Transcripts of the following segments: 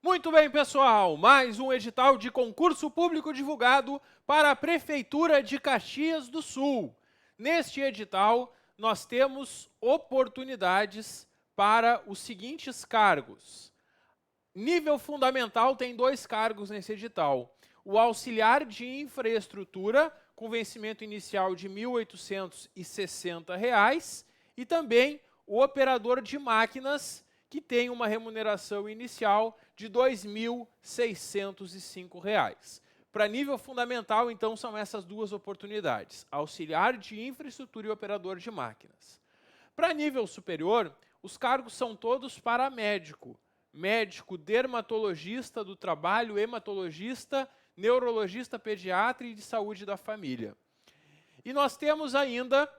Muito bem, pessoal, mais um edital de concurso público divulgado para a Prefeitura de Caxias do Sul. Neste edital, nós temos oportunidades para os seguintes cargos. Nível fundamental tem 2 cargos nesse edital. O auxiliar de infraestrutura, com vencimento inicial de R$ 1.860, e também o operador de máquinas, que tem uma remuneração inicial de R$ 2.605. Para nível fundamental, então, são essas 2 oportunidades, auxiliar de infraestrutura e operador de máquinas. Para nível superior, os cargos são todos para médico, médico dermatologista do trabalho, hematologista, neurologista pediatra e de saúde da família. E nós temos ainda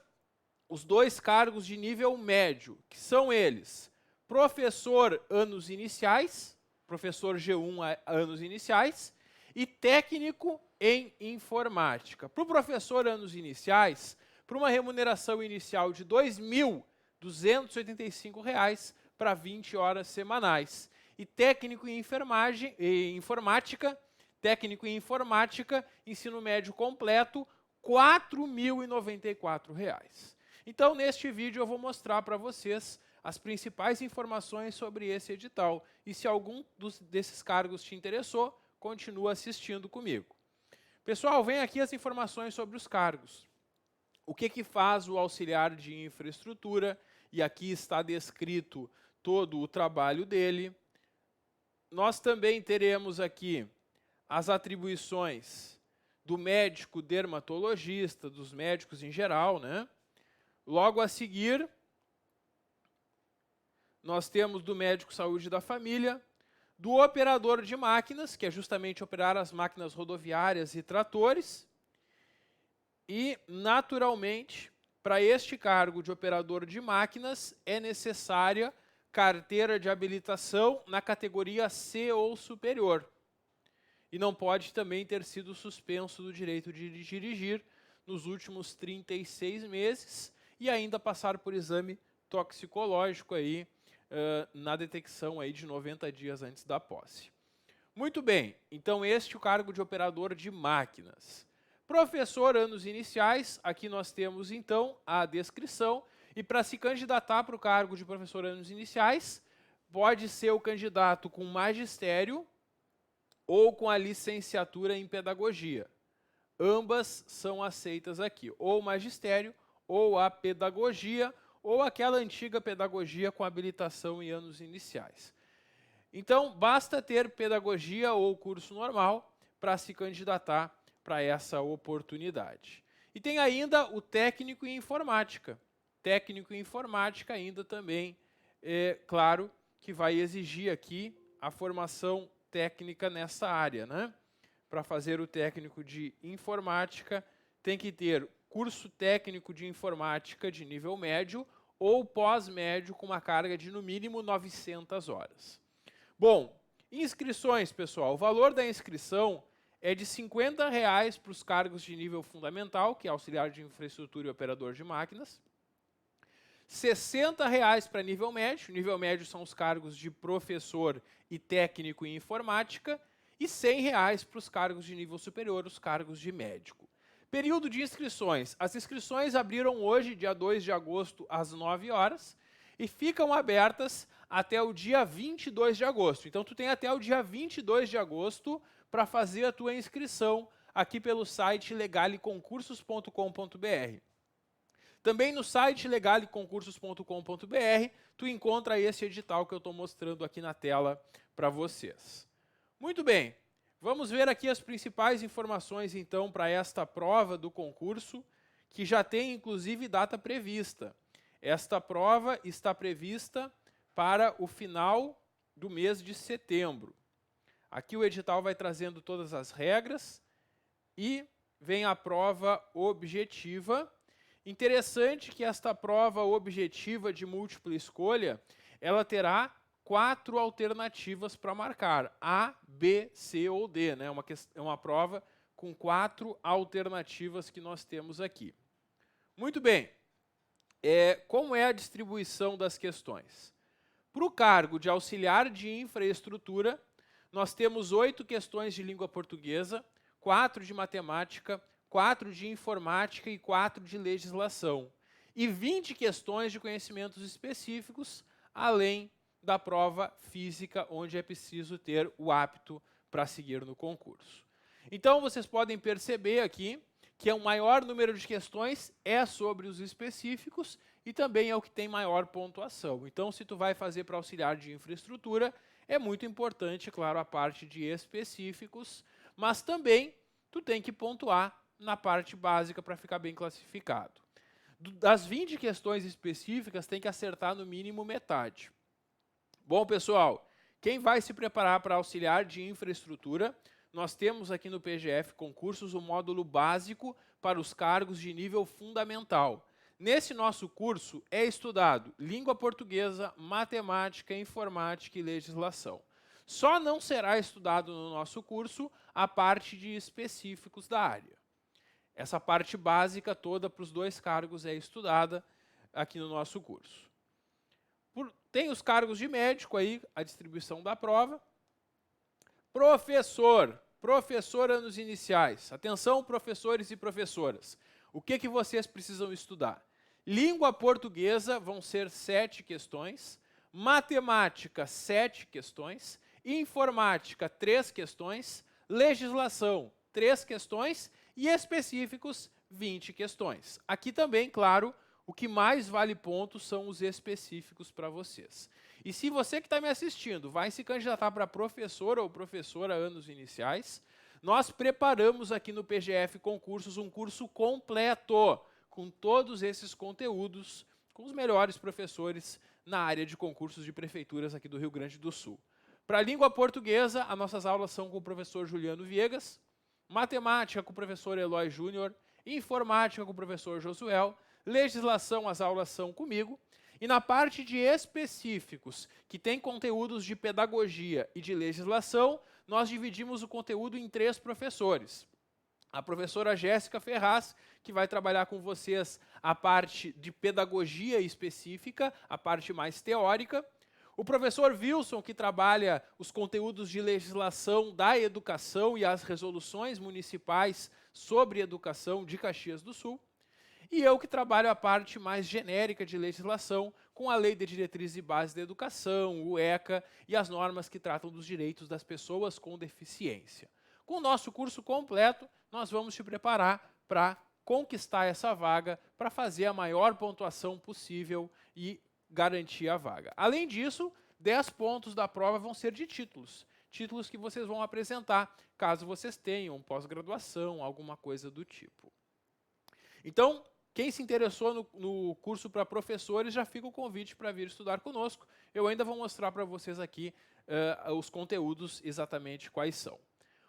os 2 cargos de nível médio, que são eles: professor anos iniciais, professor G1 anos iniciais, e técnico em informática. Para o professor anos iniciais, para uma remuneração inicial de R$ 2.285 para 20 horas semanais. E técnico em informática, ensino médio completo, R$ 4.094. Então, neste vídeo eu vou mostrar para vocês as principais informações sobre esse edital. E se algum desses cargos te interessou, continua assistindo comigo. Pessoal, vem aqui as informações sobre os cargos. O que faz o auxiliar de infraestrutura? E aqui está descrito todo o trabalho dele. Nós também teremos aqui as atribuições do médico dermatologista, dos médicos em geral, né? Logo a seguir, nós temos do médico saúde da família, do operador de máquinas, que é justamente operar as máquinas rodoviárias e tratores, e, naturalmente, para este cargo de operador de máquinas, é necessária carteira de habilitação na categoria C ou superior. E não pode também ter sido suspenso do direito de dirigir nos últimos 36 meses e ainda passar por exame toxicológico aí, na detecção aí de 90 dias antes da posse. Muito bem, então este é o cargo de operador de máquinas. Professor anos iniciais, aqui nós temos então a descrição, e para se candidatar para o cargo de professor anos iniciais, pode ser o candidato com magistério ou com a licenciatura em pedagogia. Ambas são aceitas aqui, ou o magistério ou a pedagogia, ou aquela antiga pedagogia com habilitação em anos iniciais. Então, basta ter pedagogia ou curso normal para se candidatar para essa oportunidade. E tem ainda o técnico em informática. Técnico em informática ainda também, claro, que vai exigir aqui a formação técnica nessa área, né? Para fazer o técnico de informática, tem que ter curso técnico de informática de nível médio ou pós-médio com uma carga de, no mínimo, 900 horas. Bom, inscrições, pessoal. O valor da inscrição é de R$ 50 para os cargos de nível fundamental, que é auxiliar de infraestrutura e operador de máquinas. R$ 60 para nível médio. Nível médio são os cargos de professor e técnico em informática. E R$ 100 para os cargos de nível superior, os cargos de médico. Período de inscrições. As inscrições abriram hoje, dia 2 de agosto, às 9 horas, e ficam abertas até o dia 22 de agosto. Então, tu tem até o dia 22 de agosto para fazer a tua inscrição aqui pelo site legaleconcursos.com.br. Também no site legaleconcursos.com.br, tu encontra esse edital que eu estou mostrando aqui na tela para vocês. Muito bem, vamos ver aqui as principais informações, então, para esta prova do concurso, que já tem, inclusive, data prevista. Esta prova está prevista para o final do mês de setembro. Aqui o edital vai trazendo todas as regras e vem a prova objetiva. Interessante que esta prova objetiva de múltipla escolha, ela terá 4 alternativas para marcar, A, B, C ou D, né? É uma prova com 4 alternativas que nós temos aqui. Muito bem, como é a distribuição das questões? Para o cargo de auxiliar de infraestrutura, nós temos 8 questões de língua portuguesa, 4 de matemática, 4 de informática e 4 de legislação. E 20 questões de conhecimentos específicos, além da prova física, onde é preciso ter o apto para seguir no concurso. Então, vocês podem perceber aqui que o maior número de questões é sobre os específicos e também é o que tem maior pontuação. Então, se tu vai fazer para auxiliar de infraestrutura, é muito importante, claro, a parte de específicos, mas também tu tem que pontuar na parte básica para ficar bem classificado. Das 20 questões específicas, tem que acertar no mínimo metade. Bom, pessoal, quem vai se preparar para auxiliar de infraestrutura, nós temos aqui no PGF Concursos o módulo básico para os cargos de nível fundamental. Nesse nosso curso é estudado língua portuguesa, matemática, informática e legislação. Só não será estudado no nosso curso a parte de específicos da área. Essa parte básica toda para os 2 cargos é estudada aqui no nosso curso. Tem os cargos de médico aí, a distribuição da prova. Professor anos iniciais. Atenção, professores e professoras. O que vocês precisam estudar? Língua portuguesa vão ser 7 questões, matemática 7 questões, informática 3 questões, legislação 3 questões e específicos 20 questões. Aqui também, claro, o que mais vale pontos são os específicos para vocês. E se você que está me assistindo vai se candidatar para professor ou professora anos iniciais, nós preparamos aqui no PGF Concursos um curso completo, com todos esses conteúdos, com os melhores professores na área de concursos de prefeituras aqui do Rio Grande do Sul. Para a língua portuguesa, as nossas aulas são com o professor Juliano Viegas, matemática com o professor Eloy Júnior, informática com o professor Josuel, legislação, as aulas são comigo, e na parte de específicos, que tem conteúdos de pedagogia e de legislação, nós dividimos o conteúdo em 3 professores. A professora Jéssica Ferraz, que vai trabalhar com vocês a parte de pedagogia específica, a parte mais teórica. O professor Wilson, que trabalha os conteúdos de legislação da educação e as resoluções municipais sobre educação de Caxias do Sul. E eu que trabalho a parte mais genérica de legislação, com a Lei de Diretrizes e Bases da Educação, o ECA, e as normas que tratam dos direitos das pessoas com deficiência. Com o nosso curso completo, nós vamos te preparar para conquistar essa vaga, para fazer a maior pontuação possível e garantir a vaga. Além disso, 10 pontos da prova vão ser de títulos. Títulos que vocês vão apresentar, caso vocês tenham pós-graduação, alguma coisa do tipo. Então, quem se interessou no curso para professores, já fica o convite para vir estudar conosco. Eu ainda vou mostrar para vocês aqui os conteúdos exatamente quais são.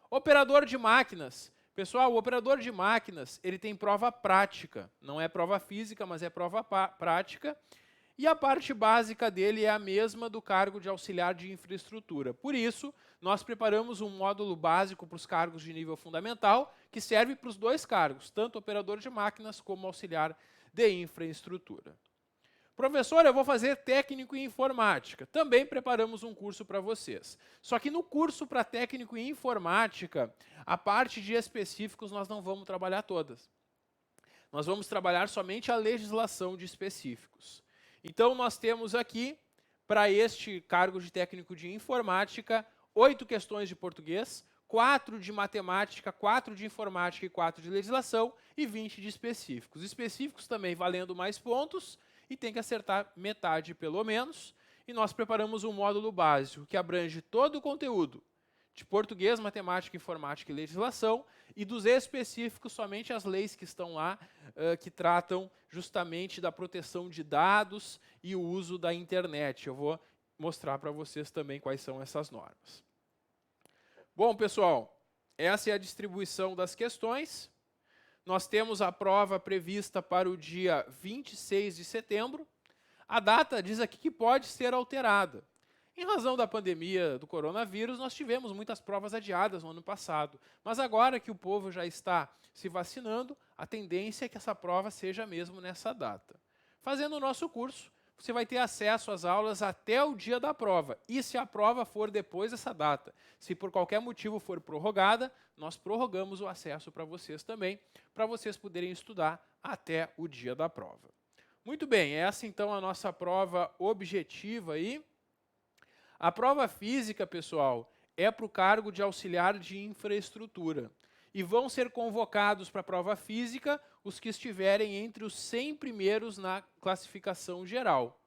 Operador de máquinas. Pessoal, o operador de máquinas, ele tem prova prática. Não é prova física, mas é prova prática. E a parte básica dele é a mesma do cargo de auxiliar de infraestrutura. Por isso, nós preparamos um módulo básico para os cargos de nível fundamental, que serve para os 2 cargos, tanto operador de máquinas como auxiliar de infraestrutura. Professor, eu vou fazer técnico em informática. Também preparamos um curso para vocês. Só que no curso para técnico em informática, a parte de específicos nós não vamos trabalhar todas. Nós vamos trabalhar somente a legislação de específicos. Então, nós temos aqui, para este cargo de técnico de informática, 8 questões de português, 4 de matemática, 4 de informática e 4 de legislação e 20 de específicos. Específicos também valendo mais pontos e tem que acertar metade pelo menos. E nós preparamos um módulo básico que abrange todo o conteúdo de português, matemática, informática e legislação, e dos específicos somente as leis que estão lá, que tratam justamente da proteção de dados e o uso da internet. Eu vou mostrar para vocês também quais são essas normas. Bom, pessoal, essa é a distribuição das questões. Nós temos a prova prevista para o dia 26 de setembro. A data diz aqui que pode ser alterada. Em razão da pandemia do coronavírus, nós tivemos muitas provas adiadas no ano passado. Mas agora que o povo já está se vacinando, a tendência é que essa prova seja mesmo nessa data. Fazendo o nosso curso, você vai ter acesso às aulas até o dia da prova. E se a prova for depois dessa data? Se por qualquer motivo for prorrogada, nós prorrogamos o acesso para vocês também, para vocês poderem estudar até o dia da prova. Muito bem, essa então é a nossa prova objetiva aí. A prova física, pessoal, é para o cargo de auxiliar de infraestrutura. E vão ser convocados para a prova física os que estiverem entre os 100 primeiros na classificação geral.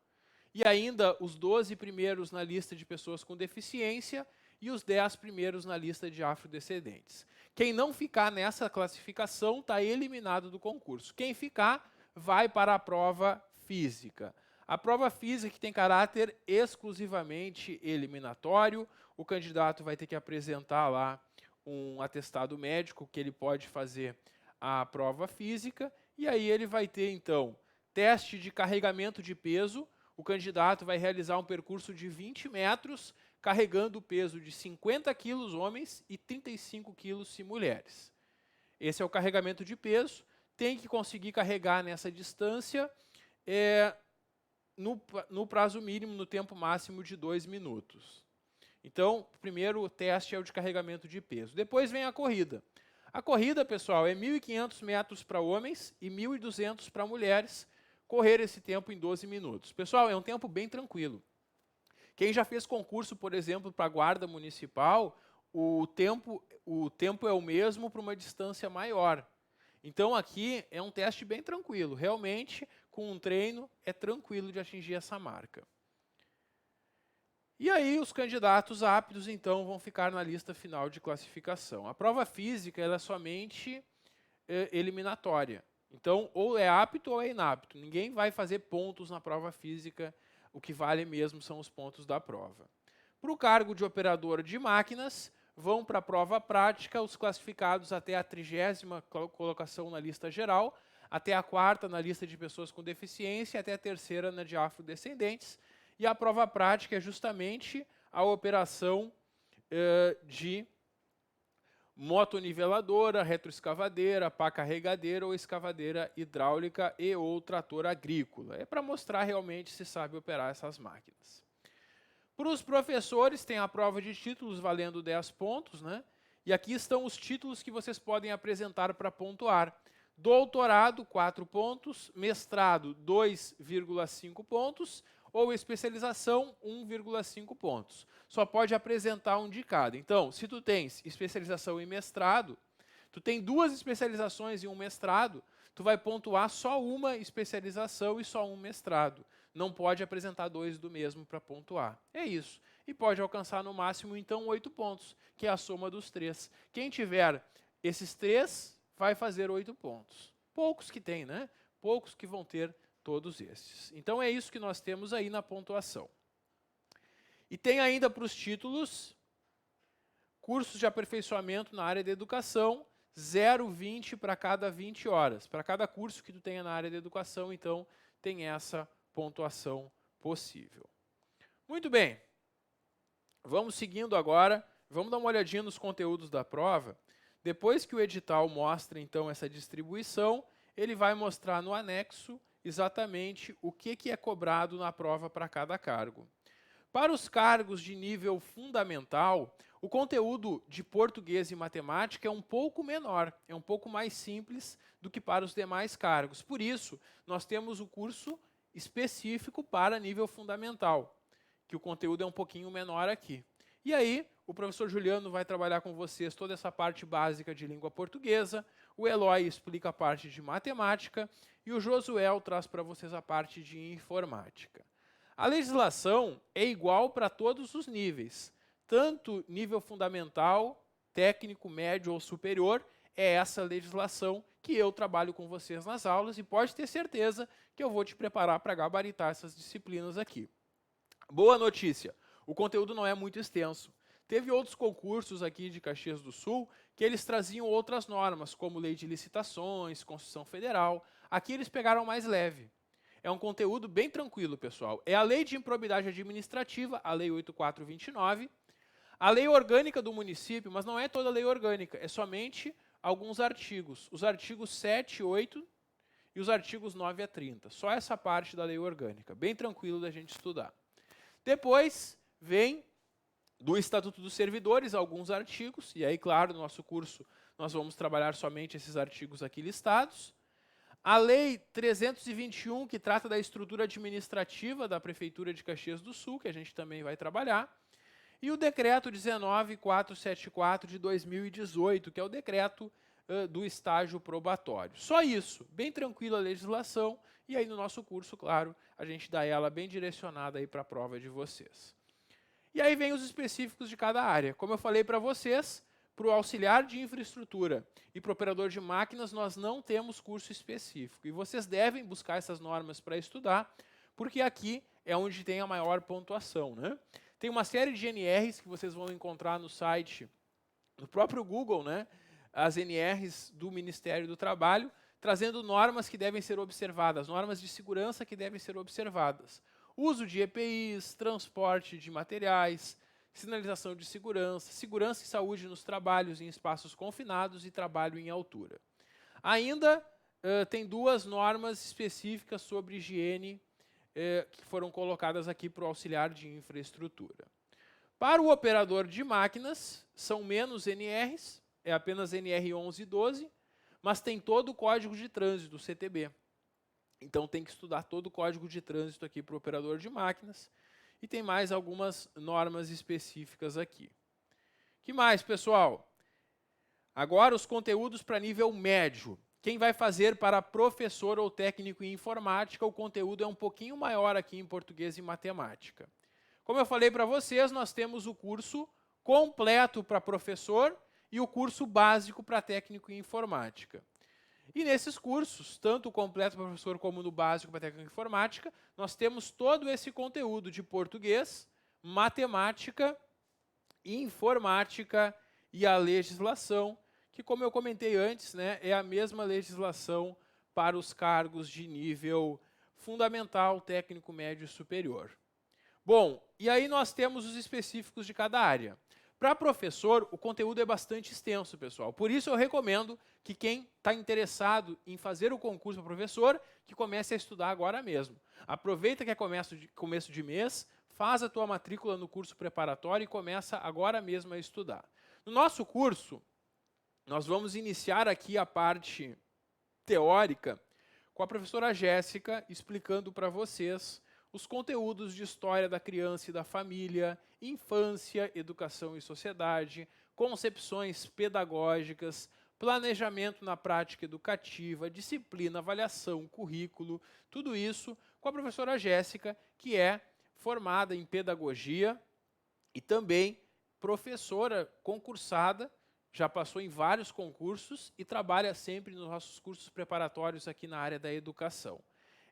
E ainda os 12 primeiros na lista de pessoas com deficiência e os 10 primeiros na lista de afrodescendentes. Quem não ficar nessa classificação está eliminado do concurso. Quem ficar vai para a prova física. A prova física que tem caráter exclusivamente eliminatório, o candidato vai ter que apresentar lá um atestado médico que ele pode fazer a prova física, e aí ele vai ter, então, teste de carregamento de peso. O candidato vai realizar um percurso de 20 metros, carregando o peso de 50 quilos homens e 35 quilos se mulheres. Esse é o carregamento de peso. Tem que conseguir carregar nessa distância no prazo mínimo, no tempo máximo de 2 minutos. Então, o primeiro teste é o de carregamento de peso. Depois vem a corrida. A corrida, pessoal, é 1.500 metros para homens e 1.200 para mulheres, correr esse tempo em 12 minutos. Pessoal, é um tempo bem tranquilo. Quem já fez concurso, por exemplo, para a Guarda Municipal, o tempo é o mesmo para uma distância maior. Então, aqui é um teste bem tranquilo. Realmente, com um treino, é tranquilo de atingir essa marca. E aí, os candidatos aptos, então, vão ficar na lista final de classificação. A prova física ela é somente eliminatória. Então, ou é apto ou é inapto. Ninguém vai fazer pontos na prova física. O que vale mesmo são os pontos da prova. Para o cargo de operador de máquinas, vão para a prova prática os classificados até a 30ª colocação na lista geral, até a 4ª na lista de pessoas com deficiência, até a 3ª na de afrodescendentes. E a prova prática é justamente a operação de motoniveladora, retroescavadeira, pá carregadeira ou escavadeira hidráulica e ou trator agrícola. É para mostrar realmente se sabe operar essas máquinas. Para os professores, tem a prova de títulos valendo 10 pontos, né? E aqui estão os títulos que vocês podem apresentar para pontuar. Doutorado, 4 pontos, mestrado, 2,5 pontos, ou especialização, 1,5 pontos. Só pode apresentar um de cada. Então, se tu tens especialização em mestrado, tu tem 2 especializações e um mestrado, tu vai pontuar só uma especialização e só um mestrado. Não pode apresentar 2 do mesmo para pontuar. É isso. E pode alcançar no máximo, então, 8 pontos, que é a soma dos 3. Quem tiver esses 3, vai fazer 8 pontos. Poucos que tem, né? Poucos que vão ter todos esses. Então, é isso que nós temos aí na pontuação. E tem ainda para os títulos, cursos de aperfeiçoamento na área da educação, 0,20 para cada 20 horas. Para cada curso que tu tenha na área da educação, então, tem essa pontuação possível. Muito bem. Vamos seguindo agora. Vamos dar uma olhadinha nos conteúdos da prova. Depois que o edital mostra, então, essa distribuição, ele vai mostrar no anexo exatamente o que é cobrado na prova para cada cargo. Para os cargos de nível fundamental, o conteúdo de português e matemática é um pouco menor, é um pouco mais simples do que para os demais cargos. Por isso, nós temos o curso específico para nível fundamental, que o conteúdo é um pouquinho menor aqui. E aí, o professor Juliano vai trabalhar com vocês toda essa parte básica de língua portuguesa, o Eloy explica a parte de matemática e o Josuel traz para vocês a parte de informática. A legislação é igual para todos os níveis, tanto nível fundamental, técnico, médio ou superior, é essa legislação que eu trabalho com vocês nas aulas e pode ter certeza que eu vou te preparar para gabaritar essas disciplinas aqui. Boa notícia, o conteúdo não é muito extenso. Teve outros concursos aqui de Caxias do Sul que eles traziam outras normas, como lei de licitações, Constituição Federal. Aqui eles pegaram mais leve. É um conteúdo bem tranquilo, pessoal. É a Lei de Improbidade Administrativa, a Lei 8429, a Lei Orgânica do Município, mas não é toda a lei orgânica, é somente alguns artigos. Os artigos 7, 8 e os artigos 9 a 30. Só essa parte da lei orgânica, bem tranquilo da gente estudar. Depois vem do Estatuto dos Servidores alguns artigos, e aí, claro, no nosso curso nós vamos trabalhar somente esses artigos aqui listados. A Lei 321, que trata da estrutura administrativa da Prefeitura de Caxias do Sul, que a gente também vai trabalhar. E o Decreto 19.474 de 2018, que é o decreto do estágio probatório. Só isso, bem tranquila a legislação, e aí no nosso curso, claro, a gente dá ela bem direcionada aí para a prova de vocês. E aí vem os específicos de cada área. Como eu falei para vocês, para o auxiliar de infraestrutura e para o operador de máquinas, nós não temos curso específico. E vocês devem buscar essas normas para estudar, porque aqui é onde tem a maior pontuação, né? Tem uma série de NRs que vocês vão encontrar no site, no próprio Google, né? As NRs do Ministério do Trabalho, trazendo normas que devem ser observadas, normas de segurança que devem ser observadas. Uso de EPIs, transporte de materiais, sinalização de segurança, segurança e saúde nos trabalhos em espaços confinados e trabalho em altura. Ainda tem duas normas específicas sobre higiene que foram colocadas aqui para o auxiliar de infraestrutura. Para o operador de máquinas, são menos NRs, é apenas NR 11 e 12, mas tem todo o Código de Trânsito, CTB. Então tem que estudar todo o Código de Trânsito aqui para o operador de máquinas. E tem mais algumas normas específicas aqui. Que mais, pessoal? Agora os conteúdos para nível médio. Quem vai fazer para professor ou técnico em informática, o conteúdo é um pouquinho maior aqui em português e matemática. Como eu falei para vocês, nós temos o curso completo para professor e o curso básico para técnico em informática. E nesses cursos, tanto o completo para professor como no básico para técnico em informática, nós temos todo esse conteúdo de português, matemática, informática e a legislação, que, como eu comentei antes, né, é a mesma legislação para os cargos de nível fundamental, técnico, médio e superior. Bom, e aí nós temos os específicos de cada área. Para professor, o conteúdo é bastante extenso, pessoal. Por isso eu recomendo que quem está interessado em fazer o concurso para professor, que comece a estudar agora mesmo. Aproveita que é começo de mês, faz a tua matrícula no curso preparatório e começa agora mesmo a estudar. No nosso curso, nós vamos iniciar aqui a parte teórica com a professora Jéssica explicando para vocês os conteúdos de história da criança e da família, infância, educação e sociedade, concepções pedagógicas, planejamento na prática educativa, disciplina, avaliação, currículo, tudo isso com a professora Jéssica, que é formada em pedagogia e também professora concursada, já passou em vários concursos e trabalha sempre nos nossos cursos preparatórios aqui na área da educação.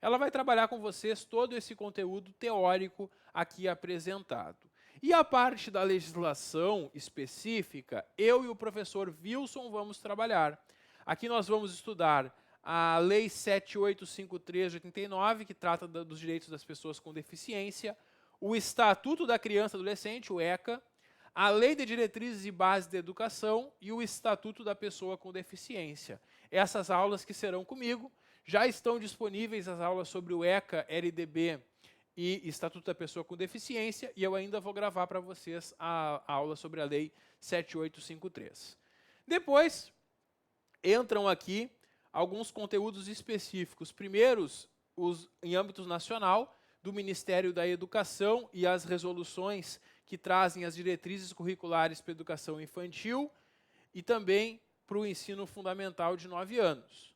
Ela vai trabalhar com vocês todo esse conteúdo teórico aqui apresentado. E a parte da legislação específica, eu e o professor Wilson vamos trabalhar. Aqui nós vamos estudar a Lei 7853 de 89, que trata dos direitos das pessoas com deficiência, o Estatuto da Criança e Adolescente, o ECA, a Lei de Diretrizes e Bases da Educação e o Estatuto da Pessoa com Deficiência. Essas aulas que serão comigo. Já estão disponíveis as aulas sobre o ECA, LDB e Estatuto da Pessoa com Deficiência, e eu ainda vou gravar para vocês a aula sobre a Lei 7853. Depois, entram aqui alguns conteúdos específicos. Primeiros, em âmbito nacional, do Ministério da Educação e as resoluções que trazem as diretrizes curriculares para a educação infantil e também para o ensino fundamental de 9 anos.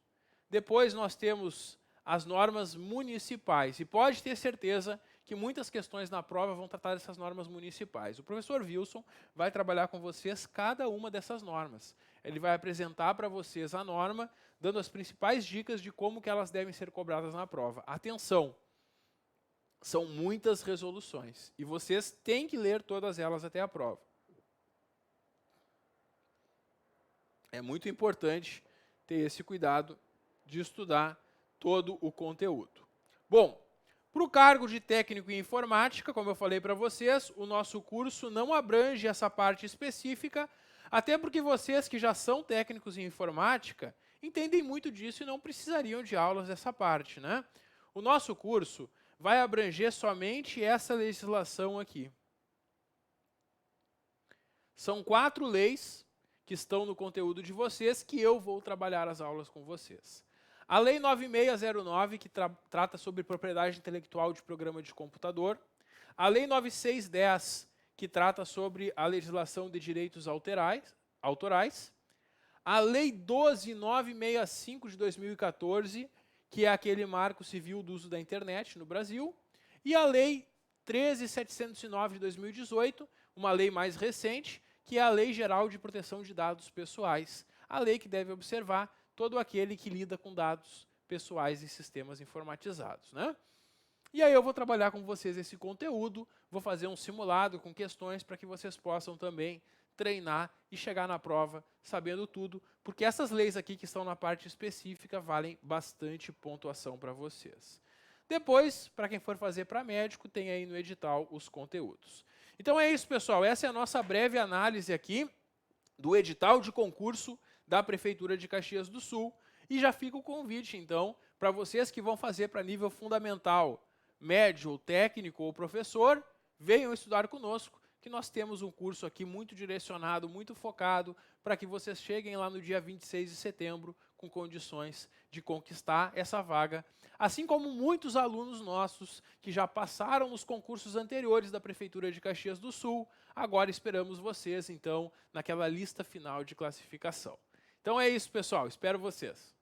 Depois nós temos as normas municipais, e pode ter certeza que muitas questões na prova vão tratar dessas normas municipais. O professor Wilson vai trabalhar com vocês cada uma dessas normas. Ele vai apresentar para vocês a norma, dando as principais dicas de como que elas devem ser cobradas na prova. Atenção! São muitas resoluções, e vocês têm que ler todas elas até a prova. É muito importante ter esse cuidado de estudar todo o conteúdo. Bom, para o cargo de técnico em informática, como eu falei para vocês, o nosso curso não abrange essa parte específica, até porque vocês que já são técnicos em informática, entendem muito disso e não precisariam de aulas dessa parte, né? O nosso curso vai abranger somente essa legislação aqui. São 4 leis que estão no conteúdo de vocês que eu vou trabalhar as aulas com vocês. A Lei 9609, que trata sobre propriedade intelectual de programa de computador. A Lei 9610, que trata sobre a legislação de direitos autorais. A Lei 12965 de 2014, que é aquele marco civil do uso da internet no Brasil. E a Lei 13709 de 2018, uma lei mais recente, que é a Lei Geral de Proteção de Dados Pessoais. A lei que deve observar todo aquele que lida com dados pessoais em sistemas informatizados, né? E aí eu vou trabalhar com vocês esse conteúdo, vou fazer um simulado com questões para que vocês possam também treinar e chegar na prova sabendo tudo, porque essas leis aqui que estão na parte específica valem bastante pontuação para vocês. Depois, para quem for fazer para médico, tem aí no edital os conteúdos. Então é isso, pessoal. Essa é a nossa breve análise aqui do edital de concurso da Prefeitura de Caxias do Sul. E já fica o convite, então, para vocês que vão fazer para nível fundamental, médio, ou técnico ou professor, venham estudar conosco, que nós temos um curso aqui muito direcionado, muito focado, para que vocês cheguem lá no dia 26 de setembro com condições de conquistar essa vaga, assim como muitos alunos nossos que já passaram nos concursos anteriores da Prefeitura de Caxias do Sul, agora esperamos vocês, então, naquela lista final de classificação. Então é isso, pessoal. Espero vocês.